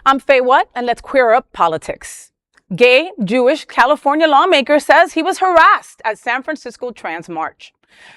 I'm Faye What, and let's queer up politics. Gay, Jewish California lawmaker says he was harassed at San Francisco trans march.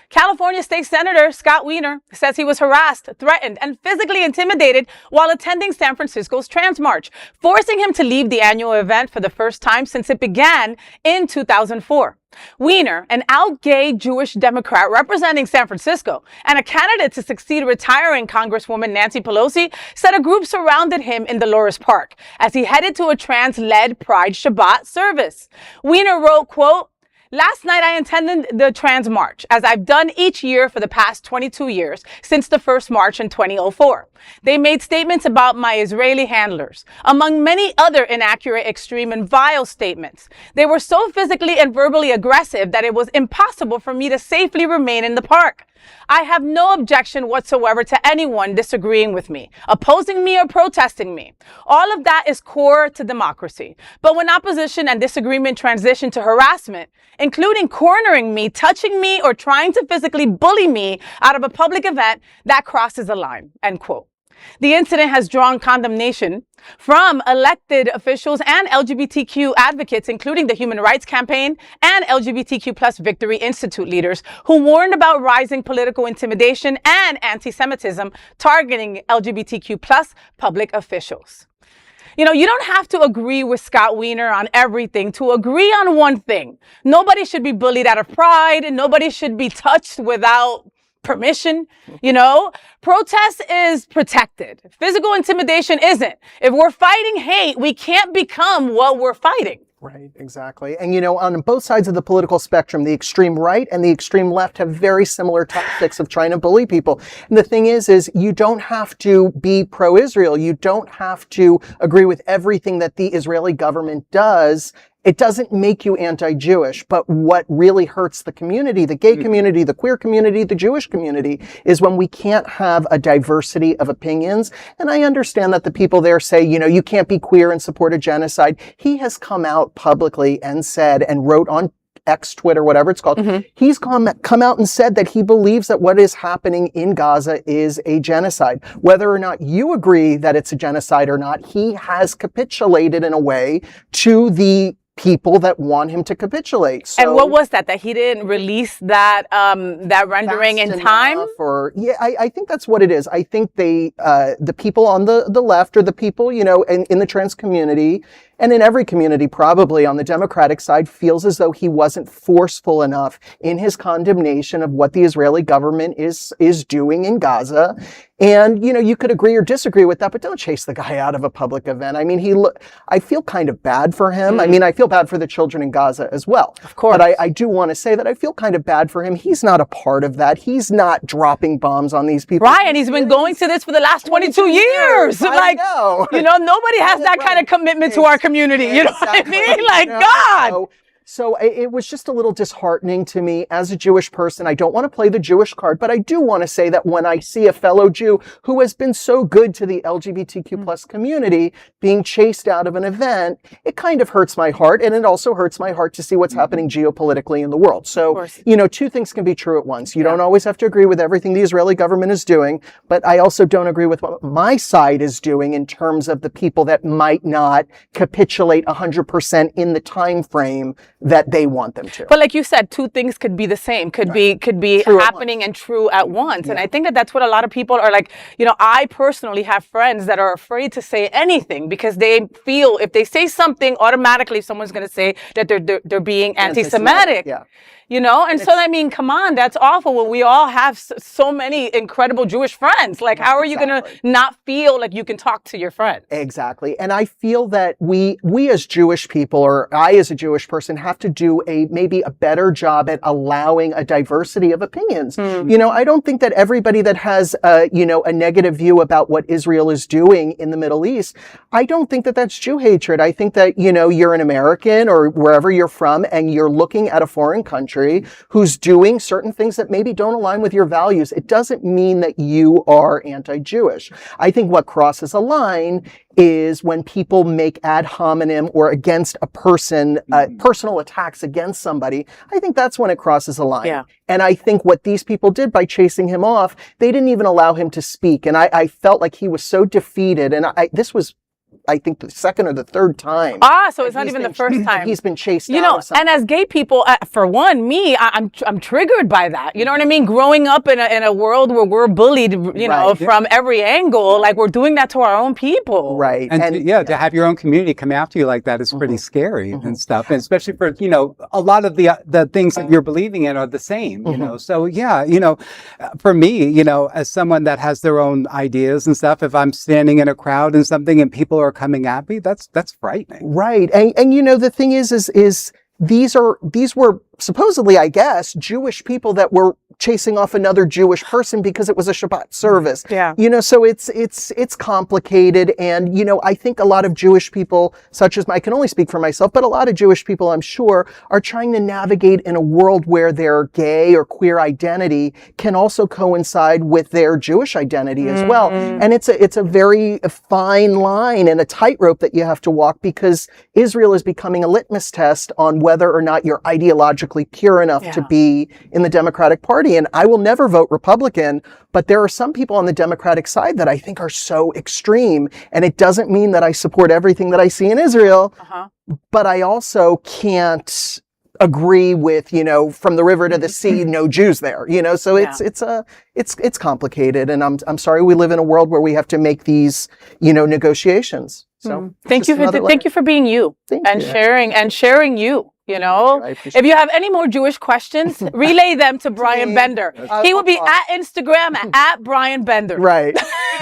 California State Senator Scott Wiener says he was harassed, threatened, and physically intimidated while attending San Francisco's trans march, forcing him to leave the annual event for the first time since it began in 2004. Wiener, an out-gay Jewish Democrat representing San Francisco and a candidate to succeed retiring Congresswoman Nancy Pelosi, said a group surrounded him in Dolores Park as he headed to a trans-led Pride Shabbat service. Wiener wrote, quote, "Last night I attended the trans march, as I've done each year for the past 22 years since the first march in 2004. They made statements about my Israeli handlers, among many other inaccurate, extreme, and vile statements. They were so physically and verbally aggressive that it was impossible for me to safely remain in the park. I have no objection whatsoever to anyone disagreeing with me, opposing me, or protesting me. All of that is core to democracy. But when opposition and disagreement transition to harassment, including cornering me, touching me, or trying to physically bully me out of a public event, that crosses a line," end quote. The incident has drawn condemnation from elected officials and LGBTQ advocates, including the Human Rights Campaign and LGBTQ plus Victory Institute leaders, who warned about rising political intimidation and anti-Semitism targeting LGBTQ plus public officials. You know, you don't have to agree with Scott Wiener on everything to agree on one thing. Nobody should be bullied out of pride, and nobody should be touched without permission. You know, protest is protected. Physical intimidation isn't. If we're fighting hate, we can't become what we're fighting. Right, exactly. And, you know, on both sides of the political spectrum, the extreme right and the extreme left have very similar tactics of trying to bully people. And the thing is you don't have to be pro-Israel. You don't have to agree with everything that the Israeli government does. It doesn't make you anti-Jewish, but what really hurts the community, the gay community, the queer community, the Jewish community, is when we can't have a diversity of opinions. And I understand that the people there say, you know, you can't be queer and support a genocide. He has come out publicly and said, and wrote on X, Twitter, whatever it's called, he's come out and said that he believes that what is happening in Gaza is a genocide. Whether or not you agree that it's a genocide or not, he has capitulated in a way to the people that want him to capitulate. So, and what was that he didn't release that that rendering in time? I think that's what it is. I think they, the people on the left, or the people, you know, in the trans community, and in every community probably on the Democratic side, feels as though he wasn't forceful enough in his condemnation of what the Israeli government is doing in Gaza. And, you know, you could agree or disagree with that, but don't chase the guy out of a public event. I mean, I feel kind of bad for him. I mean, I feel bad for the children in Gaza as well. Of course. But I do want to say that I feel kind of bad for him. He's not a part of that. He's not dropping bombs on these people. Right, and he's been going to this for the last 22 years. I know. You know, nobody has that kind of commitment to our community. You know what I mean? Like, God! So it was just a little disheartening to me as a Jewish person. I don't want to play the Jewish card, but I do want to say that when I see a fellow Jew who has been so good to the LGBTQ plus community being chased out of an event, it kind of hurts my heart. And it also hurts my heart to see what's happening geopolitically in the world. So, you know, two things can be true at once. You don't always have to agree with everything the Israeli government is doing, but I also don't agree with what my side is doing in terms of the people that might not capitulate 100% in the time frame that they want them to. But like you said, two things could be the same, could be true happening and true at once. Yeah. And I think that that's what a lot of people are like. You know, I personally have friends that are afraid to say anything because they feel if they say something, automatically someone's going to say that they're being anti-Semitic. Yeah. You know, and so, I mean, come on, that's awful when we all have so many incredible Jewish friends. Like, how are you going to not feel like you can talk to your friend? Exactly. And I feel that we as Jewish people, or I as a Jewish person, have to do maybe a better job at allowing a diversity of opinions. You know, I don't think that everybody that has, you know, a negative view about what Israel is doing in the Middle East, I don't think that that's Jew hatred. I think that, you know, you're an American or wherever you're from and you're looking at a foreign country who's doing certain things that maybe don't align with your values. It doesn't mean that you are anti-Jewish. I think what crosses a line is when people make ad hominem or against a person, personal attacks against somebody. I think that's when it crosses a line. Yeah. And I think what these people did by chasing him off, they didn't even allow him to speak. And I felt like he was so defeated. And this was I think the second or the third time. So it's not even the first time. He's been chased you out know, of something. and as gay people, for one, I'm triggered by that. You know what I mean? Growing up in a world where we're bullied, you know, from every angle, like we're doing that to our own people. Right. And to have your own community come after you like that is pretty scary and stuff. And especially for, you know, a lot of the things that you're believing in are the same, you know. So yeah, you know, for me, you know, as someone that has their own ideas and stuff, if I'm standing in a crowd and something and people are coming at me, that's frightening. Right. And you know, the thing is these were supposedly, I guess, Jewish people that were chasing off another Jewish person because it was a Shabbat service. Yeah. You know, so it's complicated. And, you know, I think a lot of Jewish people, such as I can only speak for myself, but a lot of Jewish people, I'm sure, are trying to navigate in a world where their gay or queer identity can also coincide with their Jewish identity as well. And it's a very fine line and a tightrope that you have to walk, because Israel is becoming a litmus test on whether or not you're ideologically pure enough to be in the Democratic Party. And I will never vote Republican, but there are some people on the Democratic side that I think are so extreme. And it doesn't mean that I support everything that I see in Israel, but I also can't agree with, you know, from the river to the sea, no Jews there, you know, so it's complicated. And I'm sorry we live in a world where we have to make these, you know, negotiations. So thank you for being you and sharing you. You know, if you have any more Jewish questions, relay them to Brian Bender. He will be at Instagram at Brian Bender. Right.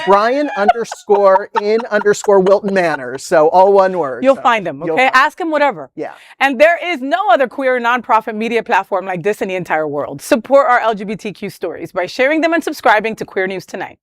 Brian_in_Wilton Manor. So all one word. You'll find him. Okay. Ask him whatever. Yeah. And there is no other queer nonprofit media platform like this in the entire world. Support our LGBTQ stories by sharing them and subscribing to Queer News Tonight.